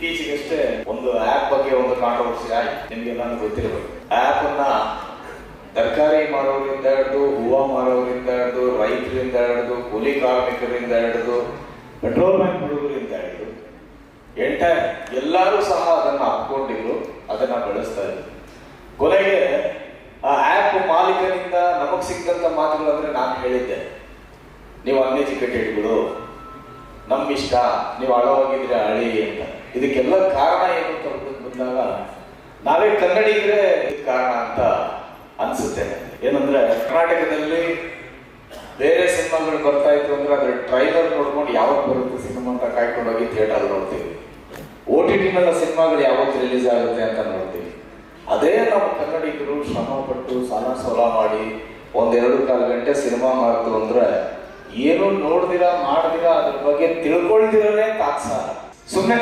ಇತ್ತೀಚೆಗಷ್ಟೇ ಒಂದು ಆಪ್ ಬಗ್ಗೆ ಒಂದು ಕಾಂಟ್ರವರ್ಸಿ ಆಯ್ತು. ನಿಮ್ಗೆಲ್ಲಾನು ಗೊತ್ತಿರಬೇಕು. ಆಪ್ ಅನ್ನ ತರಕಾರಿ ಮಾರೋರಿಂದ ಹಿಡಿದು, ಹೂವು ಮಾರೋರಿಂದ ಹಿಡಿದು, ರೈತರಿಂದ ಹಿಡಿದು, ಕೂಲಿ ಕಾರ್ಮಿಕರಿಂದ ಹಿಡಿದು, ಪೆಟ್ರೋಲ್ ಬ್ಯಾಂಕ್ ಹುಡುಗರಿಂದ ಹಿಡಿದು ಎಲ್ಲರೂ ಸಹ ಅದನ್ನ ಅಪ್ಕೊಂಡಿದ್ರು, ಅದನ್ನ ಬಳಸ್ತಾ ಇದ್ರು. ಕೊನೆಗೆ ಆ ಆಪ್ ಮಾಲೀಕನಿಂದ ನಮಗ್ ಸಿಕ್ಕಂತ ಮಾತುಗಳಂದ್ರೆ ನಾನು ಹೇಳಿದ್ದೆ, ನೀವು ಅನ್ಎಜುಕೇಟೆಡ್ ಬಿಡು, ನಮ್ಮ ಇಷ್ಟ, ನೀವು ಆಳವಾಗಿದ್ರೆ ಅಳಿ ಅಂತ. ಇದಕ್ಕೆಲ್ಲ ಕಾರಣ ಏನು ಅಂತ ಬಂದಾಗ ನಾವೇ ಕನ್ನಡಿಗರೇ ಕಾರಣ ಅಂತ ಅನ್ಸುತ್ತೆ. ಏನಂದ್ರೆ ಕರ್ನಾಟಕದಲ್ಲಿ ಬೇರೆ ಸಿನಿಮಾಗಳು ಬರ್ತಾ ಇತ್ತು ಅಂದ್ರೆ ಅದ್ರ ಟ್ರೈಲರ್ ನೋಡ್ಕೊಂಡು ಯಾವಾಗ ಬರುತ್ತೆ ಸಿನಿಮಾ ಅಂತ ಕಾಯ್ಕೊಂಡೋಗಿ ಥಿಯೇಟರ್ ನೋಡ್ತೀವಿ. OTT ನಲ್ಲಿ ಸಿನಿಮಾಗಳು ಯಾವತ್ತು ರಿಲೀಸ್ ಆಗುತ್ತೆ ಅಂತ ನೋಡ್ತೀವಿ. ಅದೇ ನಮ್ಮ ಕನ್ನಡಿಗರು ಶ್ರಮ ಪಟ್ಟು ಸಾಲ ಸೋಲ ಮಾಡಿ 1-2 ಗಂಟೆ ಸಿನಿಮಾ ಮಾಡ್ತು ಅಂದ್ರೆ ಏನು ನೋಡ್ದಿರಾ ಮಾಡ್ದಿರಾ ಅದ್ರ ಬಗ್ಗೆ ತಿಳ್ಕೊಳ್ದಿರೇ ತಾತ್ಸಾರ. ಸುಮ್ಮನೆ